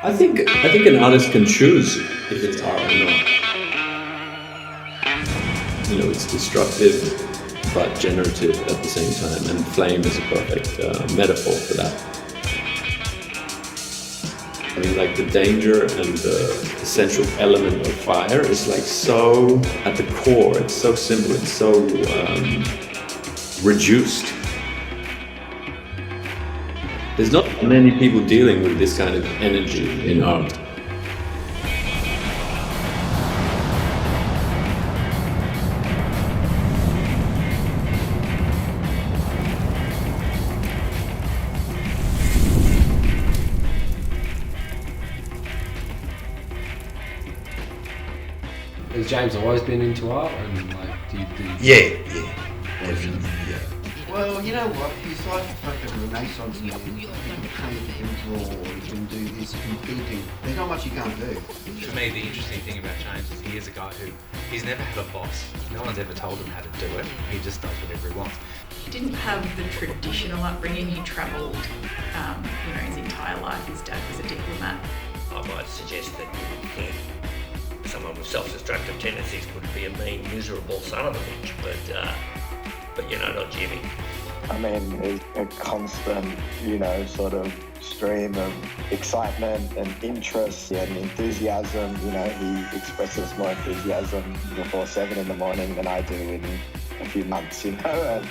I think an artist can choose if it's art or not. You know, it's destructive but generative at the same time, and flame is a perfect metaphor for that. I mean, like the danger and the essential element of fire is like so at the core. It's so simple. It's so reduced. There's not many people dealing with this kind of energy in art. Has James always been into art, and like, do you? Yeah, definitely, yeah. Well, you know what? He's like a fucking Renaissance man. You can paint, you can draw, you can do this, you can painting. There's not much you can't do. For me, the interesting thing about James is he is a guy who, he's never had a boss. No one's ever told him how to do it. He just does whatever he wants. He didn't have the traditional upbringing. He travelled, his entire life. His dad was a diplomat. I might suggest that someone with self-destructive tendencies could be a mean, miserable son of a bitch, but not Jimmy. I mean, it's a constant, sort of stream of excitement and interest and enthusiasm. He expresses more enthusiasm before 7 in the morning than I do in a few months, And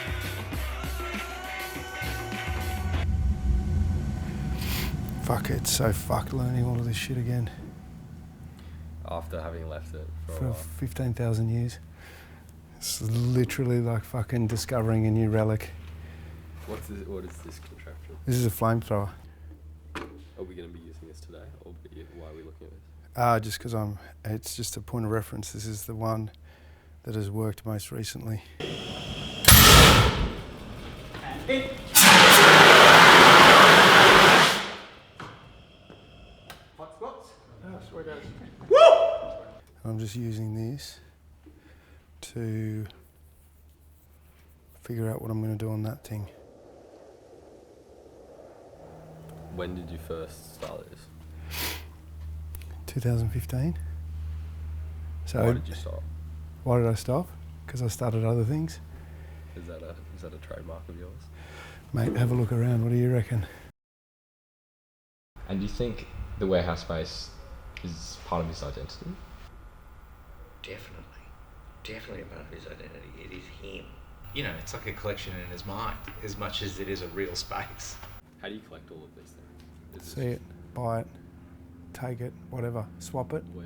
fuck, it's so fucked learning all of this shit again. After having left it for 15,000 years. It's literally like fucking discovering a new relic. What is this contraption? This is a flamethrower. Are we going to be using this today, or why are we looking at this? Just because it's just a point of reference. This is the one that has worked most recently. I'm just using this to figure out what I'm going to do on that thing. When did you first start this? 2015. So why did you stop? Why did I stop? Because I started other things. Is that a trademark of yours? Mate, have a look around. What do you reckon? And do you think the warehouse space is part of his identity? Definitely a part of his identity. It is him. It's like a collection in his mind, as much as it is a real space. How do you collect all of these things? See it, buy it, take it, whatever, swap it. Where?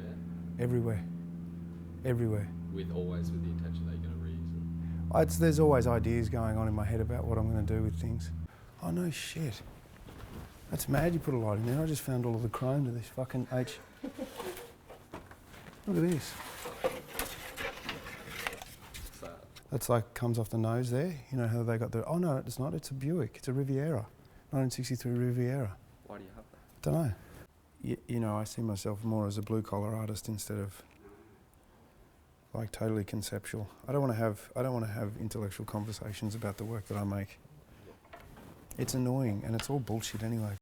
Everywhere. With the intention that you're going to reuse it? There's always ideas going on in my head about what I'm going to do with things. Oh no shit. That's mad you put a light in there. I just found all of the chrome to this fucking H. Look at this. What's that? That's like comes off the nose there. You know how they got the... Oh no, it's not. It's a Buick. It's a Riviera. 1963 Riviera. Why do you have that? Don't know. I see myself more as a blue-collar artist instead of like totally conceptual. I don't want to have intellectual conversations about the work that I make. It's annoying and it's all bullshit anyway.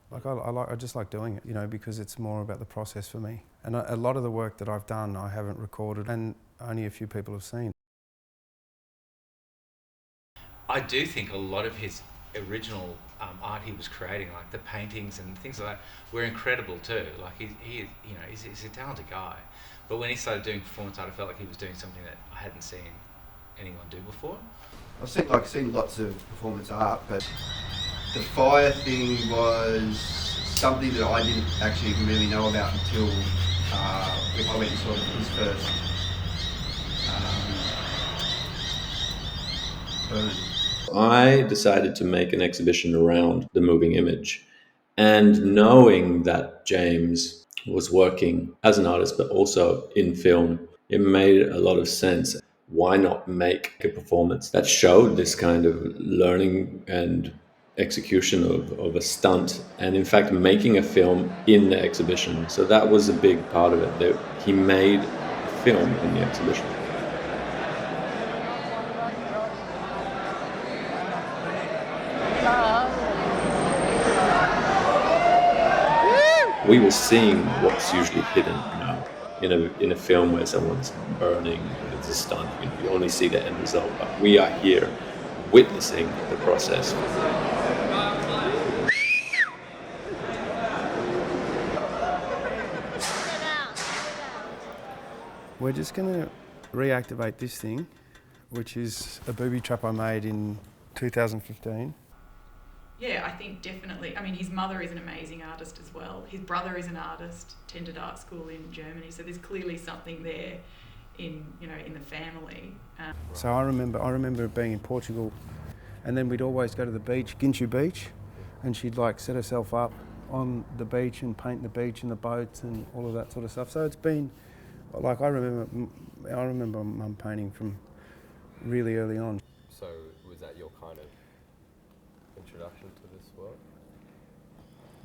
Like I just like doing it, because it's more about the process for me. And a lot of the work that I've done, I haven't recorded, and only a few people have seen. I do think a lot of his original art he was creating, like the paintings and things like that, were incredible too. Like he's a talented guy. But when he started doing performance art, I felt like he was doing something that I hadn't seen anyone do before. I've seen lots of performance art, but the fire thing was something that I didn't actually even really know about until I went and saw his first burn. I decided to make an exhibition around the moving image, and knowing that James was working as an artist but also in film, it made a lot of sense. Why not make a performance that showed this kind of learning and execution of a stunt, and in fact making a film in the exhibition? So that was a big part of it, that he made a film in the exhibition. we were seeing what's usually hidden, in a film where someone's burning, it's a stunt, you only see the end result, but we are here witnessing the process. We're just going to reactivate this thing, which is a booby trap I made in 2015. Yeah, I think definitely. I mean, his mother is an amazing artist as well. His brother is an artist, attended art school in Germany, so there's clearly something there in the family. So I remember being in Portugal, and then we'd always go to the beach, Ginchu Beach, and she'd like set herself up on the beach and paint the beach and the boats and all of that sort of stuff. So it's been like I remember Mum painting from really early on. So was that your kind of introduction to this world?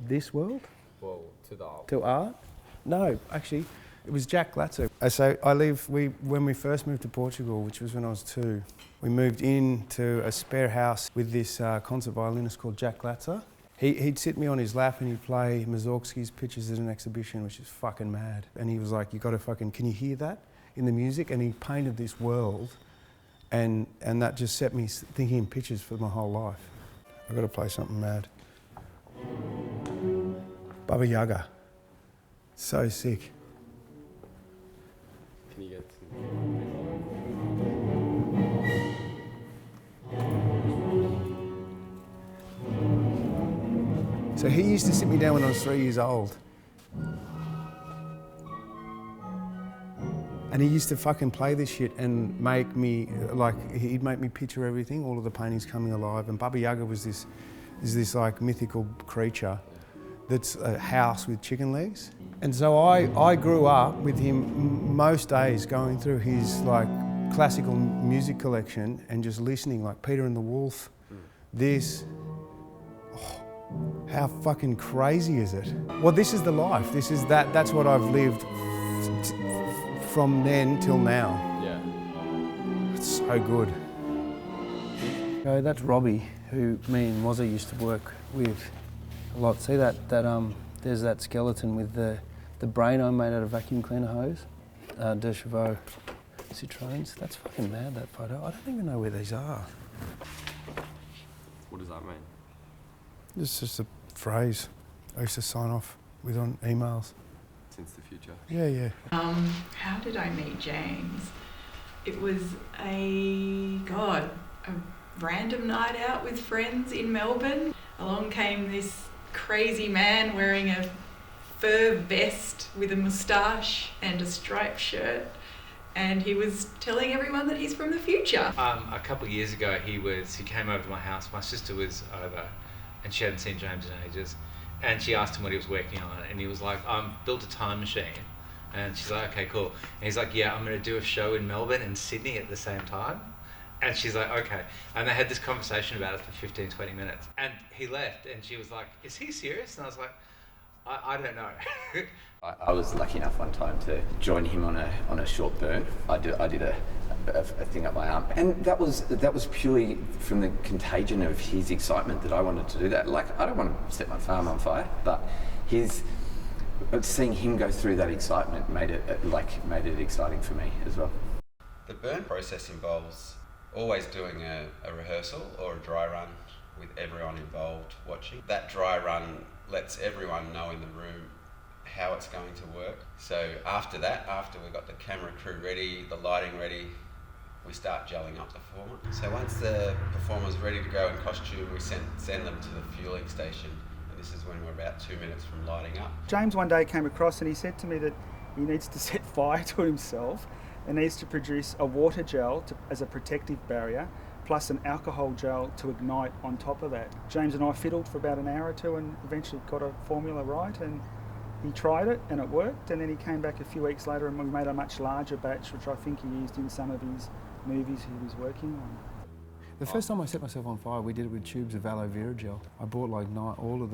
This world? Well, to the art. To art? No, actually, it was Jack Glatzer. So when we first moved to Portugal, which was when I was 2, we moved into a spare house with this concert violinist called Jack Glatzer. He'd sit me on his lap and he'd play Mussorgsky's Pictures at an exhibition, which is fucking mad. And he was like, can you hear that in the music? And he painted this world, and that just set me thinking in pictures for my whole life. I've got to play something mad. Baba Yaga. So sick. Can you get So he used to sit me down when I was 3 years old. And he used to fucking play this shit and make me, he'd make me picture everything, all of the paintings coming alive. And Baba Yaga is this like mythical creature that's a house with chicken legs. And so I grew up with him most days going through his like classical music collection and just listening, like Peter and the Wolf, this. How fucking crazy is it? Well, this is the life. That's what I've lived from then till now. Yeah. It's so good. So that's Robbie, who me and Wazza used to work with a lot. See that there's that skeleton with the brain I made out of vacuum cleaner hose. De Chevaux Citroens. That's fucking mad, that photo. I don't even know where these are. What does that mean? It's just a phrase I used to sign off with on emails. Since the future. Yeah. How did I meet James? It was a random night out with friends in Melbourne. Along came this crazy man wearing a fur vest with a moustache and a striped shirt, and he was telling everyone that he's from the future. A couple of years ago, he came over to my house. My sister was over, and she hadn't seen James in ages. And she asked him what he was working on, and he was like, built a time machine. And she's like, okay, cool. And he's like, yeah, I'm going to do a show in Melbourne and Sydney at the same time. And she's like, okay. And they had this conversation about it for 15, 20 minutes. And he left, and she was like, is he serious? And I was like, I don't know. I was lucky enough one time to join him on a short burn. I did a thing up my arm, and that was purely from the contagion of his excitement that I wanted to do that. Like, I don't want to set my farm on fire, but seeing him go through that excitement made it exciting for me as well. The burn process involves always doing a rehearsal or a dry run with everyone involved watching. That dry run lets everyone know in the room how it's going to work. So after we've got the camera crew ready, the lighting ready, we start gelling up the performer. So once the performer's ready to go in costume, we send them to the fueling station. And this is when we're about 2 minutes from lighting up. James one day came across and he said to me that he needs to set fire to himself and needs to produce a water gel as a protective barrier, plus an alcohol gel to ignite on top of that. James and I fiddled for about an hour or two and eventually got a formula right, and he tried it and it worked, and then he came back a few weeks later and we made a much larger batch, which I think he used in some of his movies he was working on. The first time I set myself on fire, we did it with tubes of aloe vera gel. I bought like all of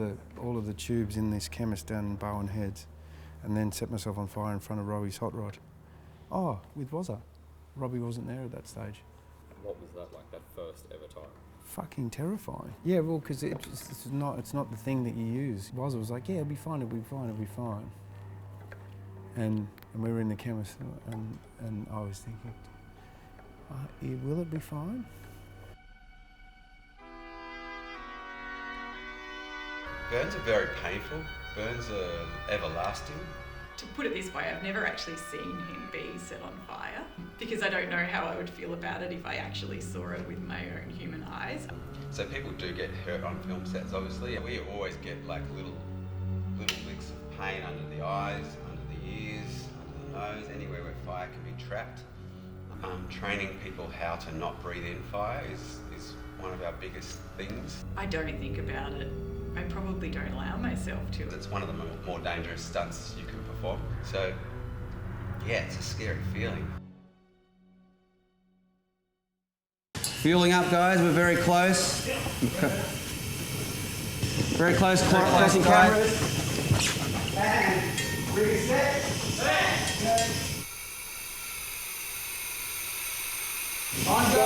the tubes in this chemist down in Bowen Heads, and then set myself on fire in front of Robbie's hot rod. With Wazza. Robbie wasn't there at that stage. What was that like, that first ever time? fucking terrifying. Yeah, well, because it's not the thing that you use. Wazza was like, yeah, it'll be fine, it'll be fine, it'll be fine. And we were in the chemist, and I was thinking, will it be fine? Burns are very painful. Burns are everlasting. To put it this way, I've never actually seen him be set on fire because I don't know how I would feel about it if I actually saw it with my own human eyes. So people do get hurt on film sets, obviously. We always get like little licks of pain under the eyes, under the ears, under the nose, anywhere where fire can be trapped. Training people how to not breathe in fire is one of our biggest things. I don't think about it. I probably don't allow myself to. It's one of the more dangerous stunts you can perform. So, yeah, it's a scary feeling. Fueling up, guys. We're very close. Very close. Crossing cameras. And reset. On go.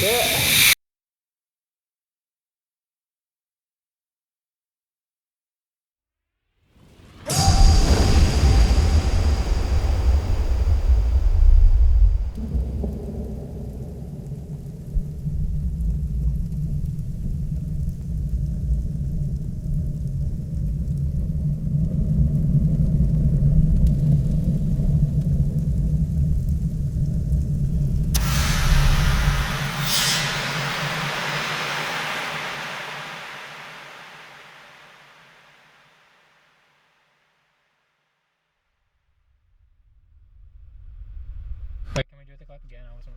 Yeah. Wait, can we do the clap again? I wasn't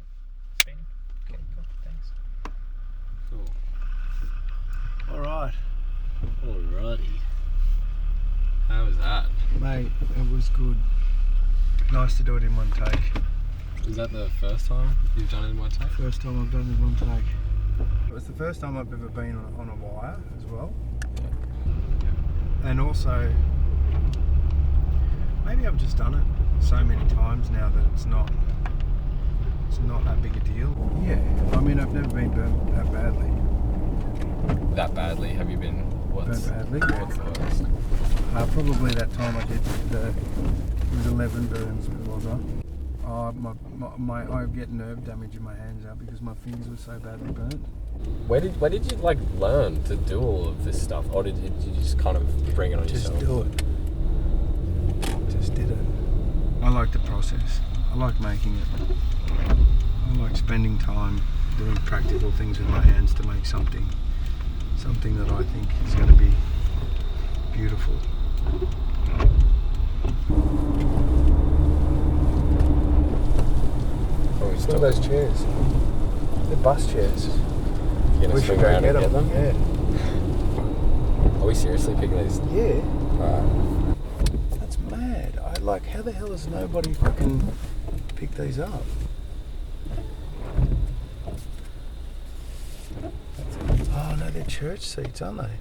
spinning. Okay, cool. Thanks. Cool. Alright. Alrighty. How was that? Mate, it was good. Nice to do it in one take. Is that the first time you've done it in one take? First time I've done it in one take. It was the first time I've ever been on a wire as well. And also, maybe I've just done it so many times now that it's not that big a deal. Yeah, I mean, I've never been burnt that badly. That badly? Have you been? Burnt badly? Yeah. What's the worst? Probably that time I did it was 11 burns with Wazza. I get nerve damage in my hands now because my fingers were so badly burnt. Where did you like learn to do all of this stuff, or did you just kind of bring it on yourself? Just do it. Just did it. I like the process. I like making it. I like spending time doing practical things with my hands to make something that I think is going to be beautiful. Look at those chairs. They're bus chairs. You're gonna swing around and get them? Yeah. Are we seriously picking these? Yeah. Alright. That's mad. How the hell has nobody fucking picked these up? Oh no, they're church seats, aren't they?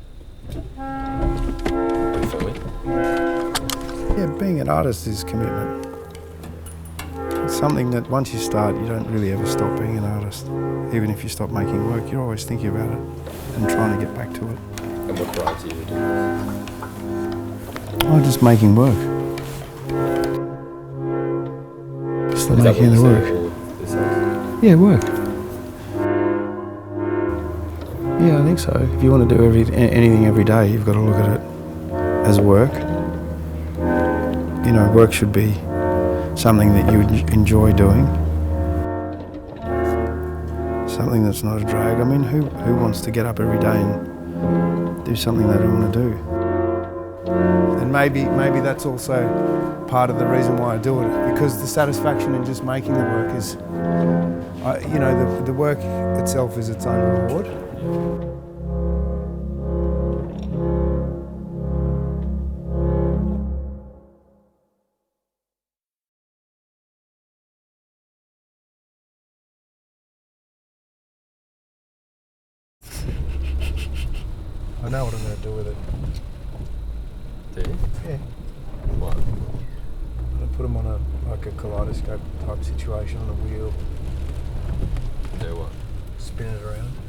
Yeah, being an artist is commitment. It's something that once you start, you don't really ever stop being an artist. Even if you stop making work, you're always thinking about it and trying to get back to it. And what drives you to do this? Oh, just making work. Just the making of the work. Yeah, work. Yeah, I think so. If you want to do anything every day, you've got to look at it as work. You know, work should be something that you enjoy doing. Something that's not a drag. I mean, who wants to get up every day and do something they don't want to do? And maybe that's also part of the reason why I do it, because the satisfaction in just making the work is, you know, the work itself is its own reward. I know what I'm going to do with it. Do you? Yeah. What? I'm going to put them on a kaleidoscope type situation on a wheel, spin it around.